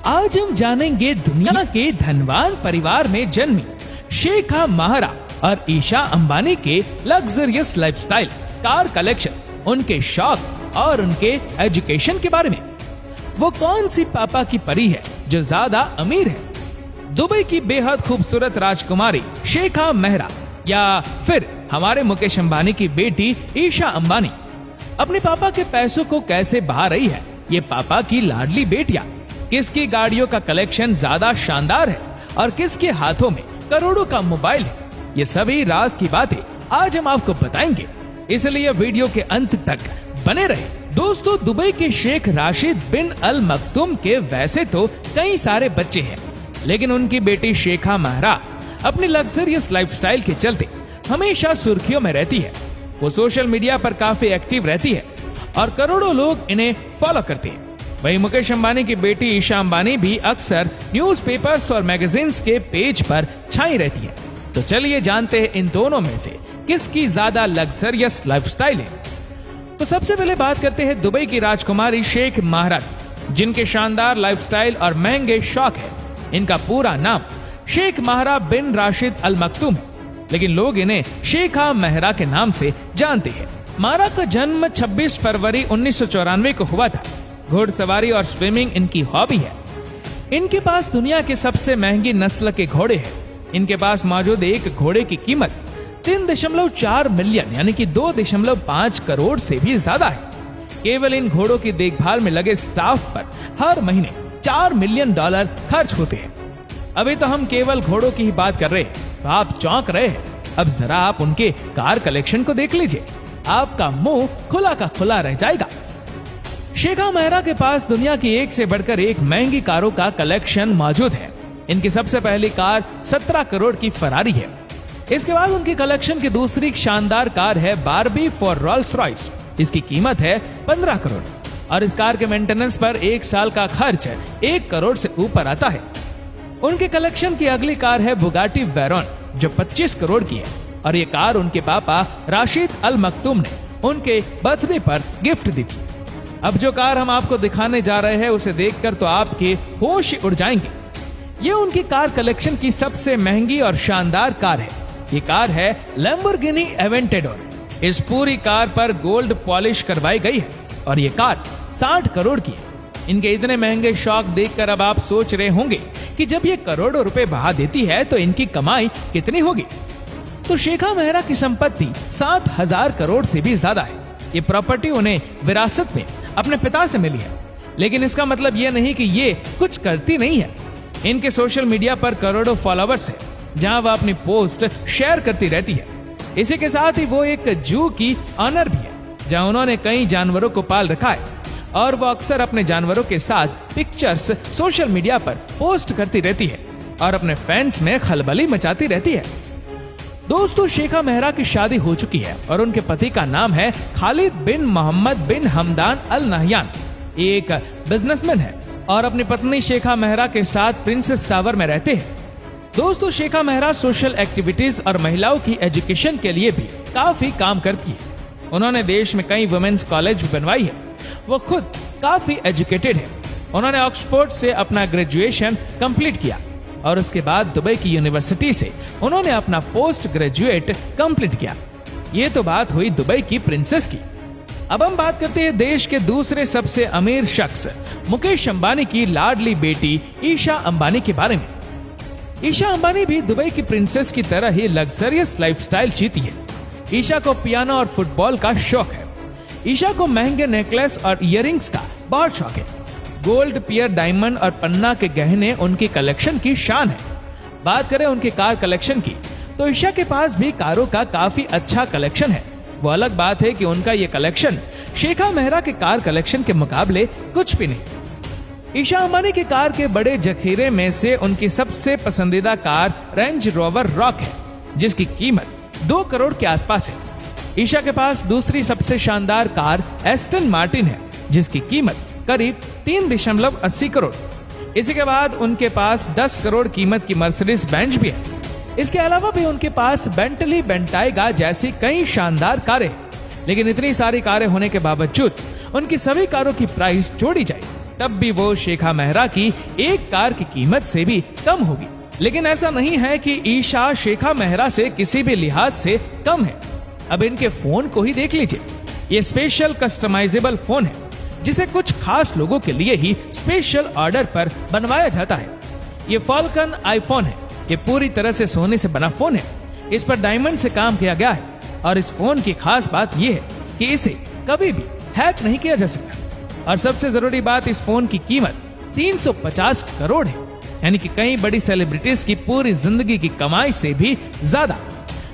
आज हम जानेंगे दुनिया के धनवान परिवार में जन्मी शेखा महरा और ईशा अंबानी के लग्जरियस लाइफस्टाइल, कार कलेक्शन, उनके शौक और उनके एजुकेशन के बारे में। वो कौन सी पापा की परी है जो ज्यादा अमीर है, दुबई की बेहद खूबसूरत राजकुमारी शेखा महरा या फिर हमारे मुकेश अंबानी की बेटी ईशा अंबानी अपने पापा के पैसों को कैसे बहा रही है। ये पापा की लाडली बेटियां, किसकी गाड़ियों का कलेक्शन ज्यादा शानदार है और किसके हाथों में करोड़ों का मोबाइल है, ये सभी राज की बातें आज हम आपको बताएंगे, इसलिए वीडियो के अंत तक बने रहे। दोस्तों, दुबई के शेख राशिद बिन अल मखतूम के वैसे तो कई सारे बच्चे हैं, लेकिन उनकी बेटी शेखा महरा अपनी लग्जरियस लाइफस्टाइल के चलते हमेशा सुर्खियों में रहती है। वो सोशल मीडिया पर काफी एक्टिव रहती है और करोड़ों लोग इन्हें फॉलो करते हैं। वहीं मुकेश अंबानी की बेटी ईशा अंबानी भी अक्सर न्यूज़पेपर्स और मैगजीन्स के पेज पर छाई रहती है। तो चलिए जानते हैं इन दोनों में से किसकी ज्यादा लग्जरियस लाइफस्टाइल है। तो सबसे पहले बात करते हैं दुबई की राजकुमारी शेख महरा की, जिनके शानदार लाइफस्टाइल और महंगे शौक है। इनका पूरा नाम शेख महरा बिन राशिद अल मखतूम है, लेकिन लोग इन्हें शेखा महरा के नाम से जानते हैं। महरा का जन्म 26 फरवरी 1994 को हुआ था। घुड़सवारी और स्विमिंग इनकी हॉबी है। इनके पास दुनिया के सबसे महंगी नस्ल के घोड़े हैं। इनके पास मौजूद एक घोड़े की कीमत 3.4 मिलियन यानी कि 2.5 करोड़ से भी ज्यादा है। केवल इन घोड़ों की देखभाल में लगे स्टाफ पर हर महीने $4 मिलियन खर्च होते हैं। अभी तो हम केवल घोड़ों की ही बात कर रहे हैं, तो आप चौंक रहे हैं। अब जरा आप उनके कार कलेक्शन को देख लीजिए, आपका मुंह खुला का खुला रह जाएगा। शेखा महरा के पास दुनिया की एक से बढ़कर एक महंगी कारों का कलेक्शन मौजूद है। इनकी सबसे पहली कार 17 करोड़ की फरारी है। इसके बाद उनकी कलेक्शन की दूसरी शानदार कार है बारबी फॉर रोल्स रॉयस। इसकी कीमत है 15 करोड़ और इस कार के मेंटेनेंस पर एक साल का खर्च 1 करोड़ से ऊपर आता है। उनके कलेक्शन की अगली कार है बुगाटी वेरॉन, जो 25 करोड़ की है और ये कार उनके पापा राशिद अल मखतूम ने उनके बर्थडे पर गिफ्ट दी थी। अब जो कार हम आपको दिखाने जा रहे हैं उसे देखकर तो आपके होश उड़ जाएंगे। ये उनकी कार कलेक्शन की सबसे महंगी और शानदार कार है। ये कार है लैम्बोर्गिनी एवेंटेडोर। इस पूरी कार पर गोल्ड पॉलिश करवाई गई है और ये कार 60 करोड़ की है। इनके इतने महंगे शौक देखकर अब आप सोच रहे होंगे कि जब ये करोड़ों रुपए बहा देती है तो इनकी कमाई कितनी होगी। तो शेखा महरा की संपत्ति 7,000 करोड़ से भी ज्यादा है। ये प्रॉपर्टी उन्हें विरासत में अपने पिता से मिली है, लेकिन इसका मतलब ये नहीं कि ये कुछ करती नहीं है। इनके सोशल मीडिया पर करोड़ों फॉलोवर्स हैं, जहां वह अपनी पोस्ट शेयर करती रहती है। इसी के साथ ही वो एक जू की ऑनर भी है, जहां उन्होंने कई जानवरों को पाल रखा है और वो अक्सर अपने जानवरों के साथ पिक्चर्स सोशल मीडिया पर पोस्ट करती रहती है और अपने फैंस में खलबली मचाती रहती है। दोस्तों, शेखा महरा की शादी हो चुकी है और उनके पति का नाम है खालिद बिन मोहम्मद बिन हमदान अल नहयान। एक बिजनेसमैन है और अपनी पत्नी शेखा महरा के साथ प्रिंसेस टावर में रहते हैं। दोस्तों, शेखा महरा सोशल एक्टिविटीज और महिलाओं की एजुकेशन के लिए भी काफी काम करती है। उन्होंने देश में कई वुमेन्स कॉलेज भी बनवाई है। वो खुद काफी एजुकेटेड है। उन्होंने ऑक्सफोर्ड से अपना ग्रेजुएशन कंप्लीट किया और उसके बाद दुबई की यूनिवर्सिटी से उन्होंने अपना पोस्ट ग्रेजुएट कंप्लीट किया। ये तो बात हुई दुबई की प्रिंसेस की। अब हम बात करते हैं देश के दूसरे सबसे अमीर शख्स मुकेश अंबानी की लाडली बेटी ईशा अंबानी के बारे में। ईशा अंबानी भी दुबई की प्रिंसेस की तरह ही लग्जरियस लाइफस्टाइल जीती है। ईशा को पियानो और फुटबॉल का शौक है। ईशा को महंगे नेकलेस और इयररिंग्स का बहुत शौक है। गोल्ड, पियर, डायमंड और पन्ना के गहने उनकी कलेक्शन की शान है। बात करें उनकी कार कलेक्शन की, तो ईशा के पास भी कारों का काफी अच्छा कलेक्शन है। वो अलग बात है कि उनका ये कलेक्शन शेखा महरा के कार कलेक्शन के मुकाबले कुछ भी नहीं। ईशा अंबानी के कार के बड़े जखीरे में से उनकी सबसे पसंदीदा कार रेंज रोवर रॉक है, जिसकी कीमत 2 करोड़ के आसपास है। ईशा के पास दूसरी सबसे शानदार कार एस्टन मार्टिन है, जिसकी कीमत करीब 3.80 करोड़। इसी के बाद उनके पास 10 करोड़ कीमत की मर्सिडीज बेंज भी है। इसके अलावा भी उनके पास बेंटली, बेंटाइगा जैसी कई शानदार कारें हैं। लेकिन इतनी सारी कारें होने के बावजूद उनकी सभी कारों की प्राइस जोड़ी जाए तब भी वो शेखा मेहरा की एक कार की कीमत से भी कम होगी। लेकिन ऐसा नहीं है कि ईशा शेखा मेहरा से किसी भी लिहाज से कम है। अब इनके फोन को ही देख लीजिए। ये स्पेशल कस्टमाइजेबल फोन है जिसे कुछ खास लोगों के लिए ही स्पेशल ऑर्डर पर बनवाया जाता है। ये फॉल्कन आईफोन है। ये पूरी तरह से सोने से बना फोन है। इस पर डायमंड से काम किया गया है और इस फोन की खास बात यह है कि इसे कभी भी हैक नहीं किया जा सकता। और सबसे जरूरी बात, इस फोन की कीमत 350 करोड़ है, यानी कि कई बड़ी सेलिब्रिटीज की पूरी जिंदगी की कमाई से भी ज्यादा।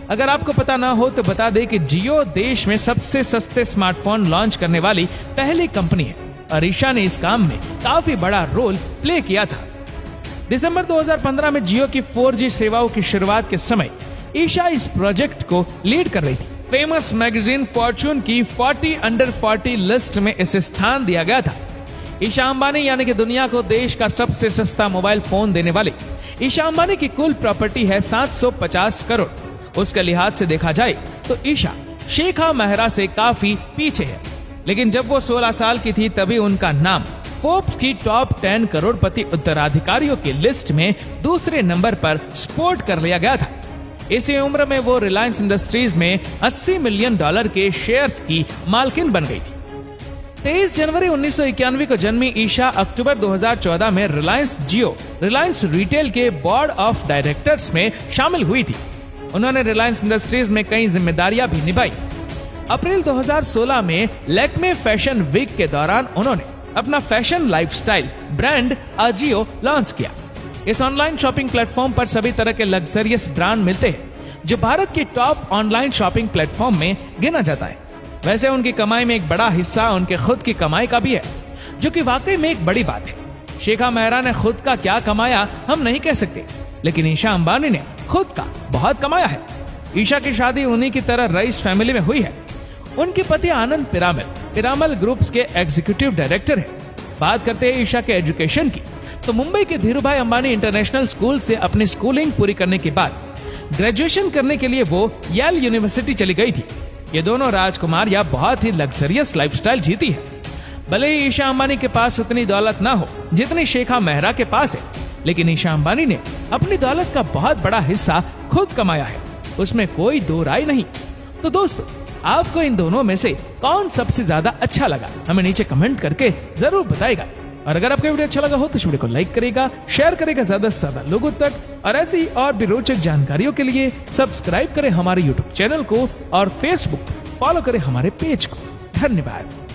अगर आपको पता ना हो तो बता दें कि जियो देश में सबसे सस्ते स्मार्टफोन लॉन्च करने वाली पहली कंपनी है और ईशा ने इस काम में काफी बड़ा रोल प्ले किया था। दिसंबर 2015 में जियो की 4G सेवाओं की शुरुआत के समय ईशा इस प्रोजेक्ट को लीड कर रही थी। फेमस मैगजीन फॉर्च्यून की 40 अंडर 40 लिस्ट में इसे स्थान दिया गया था। ईशा अंबानी यानी कि दुनिया को देश का सबसे सस्ता मोबाइल फोन देने वाले ईशा अंबानी की कुल प्रॉपर्टी है 750 करोड़। उसके लिहाज से देखा जाए तो ईशा शेखा मेहरा से काफी पीछे है। लेकिन जब वो 16 साल की थी तभी उनका नाम फोर्ब्स की टॉप 10 करोड़पति उत्तराधिकारियों की लिस्ट में दूसरे नंबर पर स्पोर्ट कर लिया गया था। इसी उम्र में वो रिलायंस इंडस्ट्रीज में $80 मिलियन के शेयर्स की मालकिन बन गई थी। 23 जनवरी 1991 को जन्मी ईशा अक्टूबर 2014 में रिलायंस रिटेल के बोर्ड ऑफ डायरेक्टर्स में शामिल हुई थी। उन्होंने रिलायंस इंडस्ट्रीज में कई जिम्मेदारियां भी निभाई। अप्रैल 2016 में लैक्मे फैशन वीक के दौरान उन्होंने अपना fashion lifestyle brand Ajio launch किया। इस ऑनलाइन शॉपिंग प्लेटफॉर्म पर सभी तरह के लग्जरियस ब्रांड मिलते हैं जो भारत की टॉप ऑनलाइन शॉपिंग प्लेटफॉर्म में गिना जाता है। वैसे उनकी कमाई में एक बड़ा हिस्सा उनके खुद की कमाई का भी है, जो कि वाकई में एक बड़ी बात है। शेखा मेहरा ने खुद का क्या कमाया हम नहीं कह सकते, लेकिन ईशा अंबानी ने खुद का बहुत कमाया है। ईशा की शादी उन्हीं की तरह रईस फैमिली में हुई है। उनके पति आनंद पिरामल ग्रुप्स के एग्जीक्यूटिव डायरेक्टर हैं। बात करते हैं ईशा के एजुकेशन की, तो मुंबई के धीरूभाई अंबानी इंटरनेशनल स्कूल से अपनी स्कूलिंग पूरी करने के बाद ग्रेजुएशन करने के लिए वो येल यूनिवर्सिटी चली गई थी। ये दोनों राजकुमारियां बहुत ही लग्जरियस लाइफस्टाइल जीती है। भले ही ईशा अंबानी के पास उतनी दौलत ना हो जितनी शेखा मेहरा के पास है, लेकिन ईशा अंबानी ने अपनी दौलत का बहुत बड़ा हिस्सा खुद कमाया है, उसमें कोई दो राय नहीं। तो दोस्तों, आपको इन दोनों में से कौन सबसे ज्यादा अच्छा लगा, हमें नीचे कमेंट करके जरूर बताएगा। और अगर आपको वीडियो अच्छा लगा हो तो इस वीडियो को लाइक करेगा, शेयर करेगा ज्यादा से ज्यादा लोगों तक, और ऐसी और भी रोचक जानकारियों के लिए सब्सक्राइब करें हमारे यूट्यूब चैनल को और फेसबुक फॉलो करें हमारे पेज को। धन्यवाद।